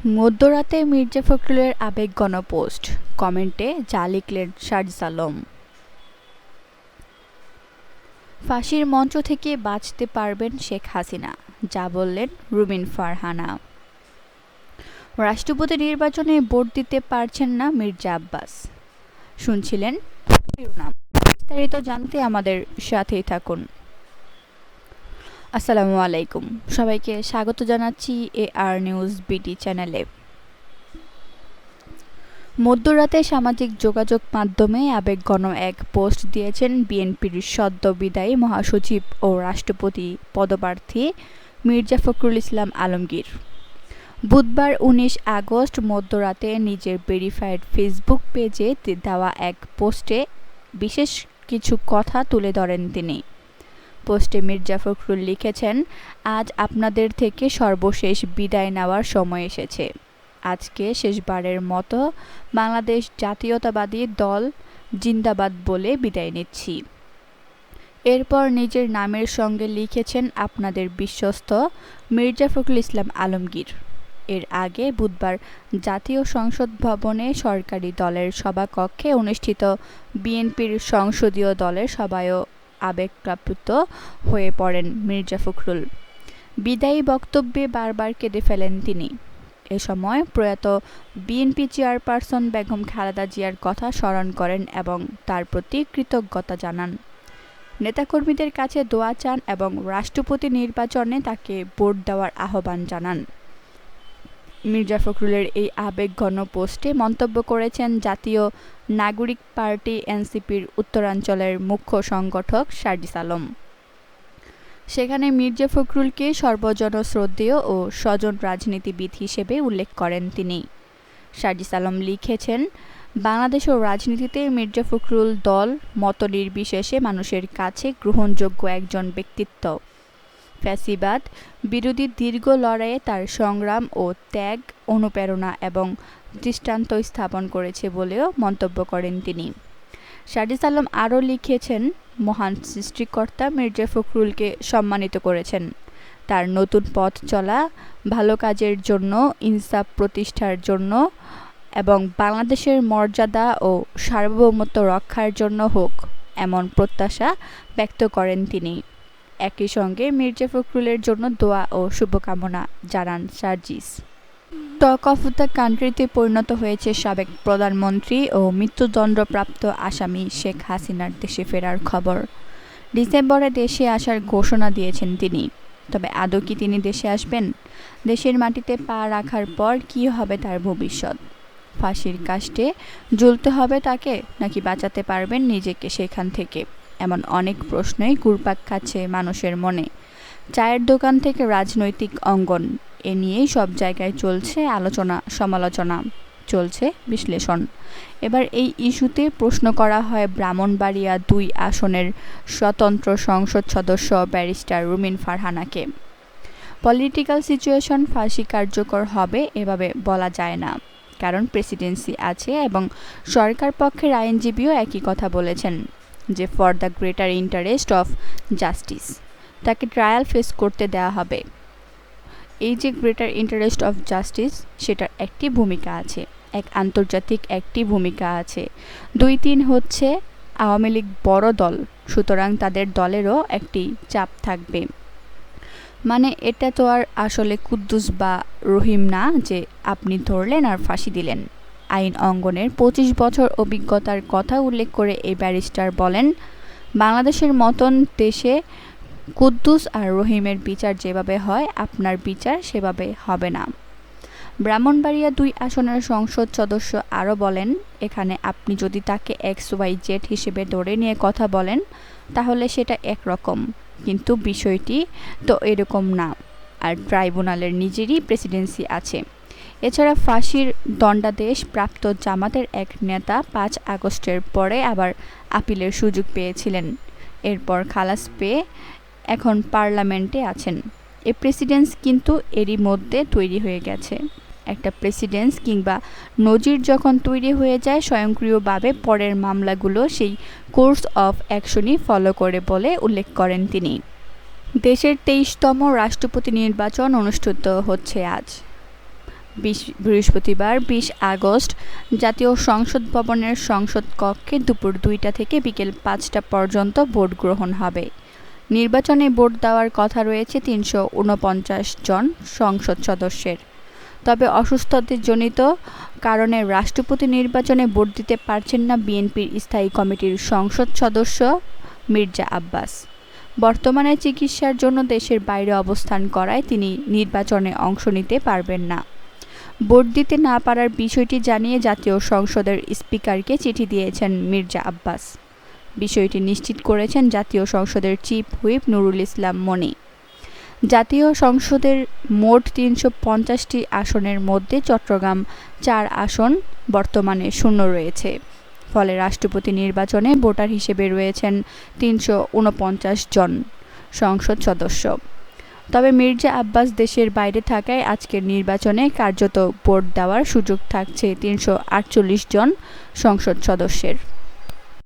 মধ্যরাতে মির্জা ফখরুলের আবেগঘন পোস্ট, কমেন্টে যা লিখলেন সার্জিস আলম। ফাঁসির মঞ্চ থেকে বাঁচতে পারবেন শেখ হাসিনা, যা বললেন রুমিন ফারহানা। রাষ্ট্রপতি নির্বাচনে ভোট দিতে পারছেন না মির্জা আব্বাস। শুনছিলেন শিরোনাম। বিস্তারিত জানতে আমাদের সাথেই থাকুন। আসসালামু আলাইকুম, সবাইকে স্বাগত জানাচ্ছি AR নিউজ BT চ্যানেলে। মধ্যরাতে সামাজিক যোগাযোগ মাধ্যমে আবেগঘন এক পোস্ট দিয়েছেন বিএনপির সদ্য বিদায়ী মহাসচিব ও রাষ্ট্রপতি পদপ্রার্থী মির্জা ফখরুল ইসলাম আলমগীর। বুধবার 19 আগস্ট মধ্যরাতে নিজের ভেরিফাইড ফেসবুক পেজে দেওয়া এক পোস্টে বিশেষ কিছু কথা তুলে ধরেন তিনি। পোস্টে মির্জা ফখরুল লিখেছেন, আজ আপনাদের থেকে সর্বশেষ বিদায় নেওয়ার সময় এসেছে। আজকে শেষবারের মতো বাংলাদেশ জাতীয়তাবাদী দল জিন্দাবাদ বলে বিদায় নিচ্ছি। এরপর নিজের নামের সঙ্গে লিখেছেন আপনাদের বিশ্বস্ত মির্জা ফখরুল ইসলাম আলমগীর। এর আগে বুধবার জাতীয় সংসদ ভবনে সরকারি দলের সভাকক্ষে অনুষ্ঠিত বিএনপির সংসদীয় দলের সভায়ও আবেগপ্লাবিত হয়ে পড়েন মির্জা ফখরুল। বিদায়ী বক্তব্যে বারবার কেঁদে ফেলেন তিনি। এ সময় প্রয়াত বিএনপি চেয়ারপারসন বেগম খালেদা জিয়ার কথা স্মরণ করেন এবং তার প্রতি কৃতজ্ঞতা জানান। নেতাকর্মীদের কাছে দোয়া চান এবং রাষ্ট্রপতি নির্বাচনে তাকে ভোট দেওয়ার আহ্বান জানান। মির্জা ফখরুলের এই আবেগঘন পোস্টে মন্তব্য করেছেন জাতীয় নাগরিক পার্টি NCPর উত্তরাঞ্চলের মুখ্য সংগঠক সার্জিস আলম। সেখানে মির্জা ফখরুলকে সর্বজনশ্রদ্ধেয় ও স্বজন রাজনীতিবিদ হিসেবে উল্লেখ করেন তিনি। সার্জিস আলম লিখেছেন, বাংলাদেশ ও রাজনীতিতে মির্জা ফখরুল দল মত নির্বিশেষে মানুষের কাছে গ্রহণযোগ্য একজন ব্যক্তিত্ব। ফ্যাসিবাদ বিরোধী দীর্ঘ লড়াইয়ে তার সংগ্রাম ও ত্যাগ অনুপ্রেরণা এবং দৃষ্টান্ত স্থাপন করেছে বলেও মন্তব্য করেন তিনি। সার্জিস আলম আরও লিখেছেন, মহান সৃষ্টিকর্তা মির্জা ফখরুলকে সম্মানিত করেছেন তার নতুন পথ চলা, ভালো কাজের জন্য, ইনসাফ প্রতিষ্ঠার জন্য এবং বাংলাদেশের মর্যাদা ও সার্বভৌমত্ব রক্ষার জন্য হোক, এমন প্রত্যাশা ব্যক্ত করেন তিনি। একই সঙ্গে মির্জা ফখরুলের জন্য দোয়া ও শুভকামনা জানান সার্জিস। টক অফ দ্য কান্ট্রিতে পরিণত হয়েছে সাবেক প্রধানমন্ত্রী ও মৃত্যুদণ্ডপ্রাপ্ত আসামি শেখ হাসিনার দেশে ফেরার খবর। ডিসেম্বরে দেশে আসার ঘোষণা দিয়েছেন তিনি। তবে আদৌ কি তিনি দেশে আসবেন? দেশের মাটিতে পা রাখার পর কী হবে তার ভবিষ্যৎ? ফাঁসির কাস্টে ঝুলতে হবে তাকে, নাকি বাঁচাতে পারবেন নিজেকে সেখান থেকে? এমন অনেক প্রশ্নই ঘুরপাক খাচ্ছে মানুষের মনে। চায়ের দোকান থেকে রাজনৈতিক অঙ্গন, এ নিয়েই সব জায়গায় চলছে আলোচনা সমালোচনা, চলছে বিশ্লেষণ। এবার এই ইস্যুতে প্রশ্ন করা হয় ব্রাহ্মণবাড়িয়া 2 আসনের স্বতন্ত্র সংসদ সদস্য ব্যারিস্টার রুমিন ফারহানাকে। পলিটিক্যাল সিচুয়েশন ফাঁসি কার্যকর হবে এভাবে বলা যায় না, কারণ প্রেসিডেন্সি আছে এবং সরকার পক্ষের আইনজীবীও একই কথা বলেছেন যে for the greater interest of justice তাকে ট্রায়াল ফেস করতে দেওয়া হবে। এই যে গ্রেটার ইন্টারেস্ট অফ জাস্টিস, সেটার একটি ভূমিকা আছে, এক আন্তর্জাতিক একটি ভূমিকা আছে। 2-3 হচ্ছে আওয়ামী লীগ বড় দল, সুতরাং তাদের দলেরও একটি চাপ থাকবে। মানে এটা তো আর আসলে কুদ্দুস বা রহিম না যে আপনি ধরলেন আর ফাঁসি দিলেন। আইন অঙ্গনের 25 বছর অভিজ্ঞতার কথা উল্লেখ করে এই ব্যারিস্টার বলেন, বাংলাদেশের মতন দেশে কুদ্দুস আর রহিমের বিচার যেভাবে হয়, আপনার বিচার সেভাবে হবে না। ব্রাহ্মণবাড়িয়া 2 আসনের সংসদ সদস্য আরও বলেন, এখানে আপনি যদি তাকে XYZ হিসেবে ধরে নিয়ে কথা বলেন তাহলে সেটা একরকম, কিন্তু বিষয়টি তো এরকম না। আর ট্রাইব্যুনালের নিজেরই প্রেসিডেন্সি আছে। এছাড়া ফাঁসির দণ্ডাদেশ প্রাপ্ত জামাতের এক নেতা 5 আগস্টের পরে আবার আপিলের সুযোগ পেয়েছিলেন। এরপর খালাস পেয়ে এখন পার্লামেন্টে আছেন। এই প্রেসিডেন্স কিন্তু এরই মধ্যে তৈরি হয়ে গেছে। একটা প্রেসিডেন্স কিংবা নজির যখন তৈরি হয়ে যায়, স্বয়ংক্রিয়ভাবে পরের মামলাগুলো সেই কোর্স অফ অ্যাকশনই ফলো করে বলে উল্লেখ করেন তিনি। দেশের 23তম রাষ্ট্রপতি নির্বাচন অনুষ্ঠিত হচ্ছে আজ। বৃহস্পতিবার 20 আগস্ট জাতীয় সংসদ ভবনের সংসদ কক্ষে দুপুর 2টা থেকে বিকেল 5টা পর্যন্ত ভোট গ্রহণ হবে। নির্বাচনে ভোট দেওয়ার কথা রয়েছে 349 জন সংসদ সদস্যের। তবে অসুস্থতাজনিত কারণে রাষ্ট্রপতি নির্বাচনে ভোট দিতে পারছেন না বিএনপির স্থায়ী কমিটির সংসদ সদস্য মির্জা আব্বাস। বর্তমানে চিকিৎসার জন্য দেশের বাইরে অবস্থান করায় তিনি নির্বাচনে অংশ নিতে পারবেন না। ভোট দিতে না পারার বিষয়টি জানিয়ে জাতীয় সংসদের স্পিকারকে চিঠি দিয়েছেন মির্জা আব্বাস। বিষয়টি নিশ্চিত করেছেন জাতীয় সংসদের চিফ হুইপ নুরুল ইসলাম মনি। জাতীয় সংসদের মোট 350টি আসনের মধ্যে চট্টগ্রাম 4 আসন বর্তমানে শূন্য রয়েছে। ফলে রাষ্ট্রপতি নির্বাচনে ভোটার হিসেবে রয়েছেন 349 জন সংসদ সদস্য। তবে মির্জা আব্বাস দেশের বাইরে থাকায় আজকের নির্বাচনে কার্যত ভোট দেওয়ার সুযোগ থাকছে 348 জন সংসদ সদস্যের।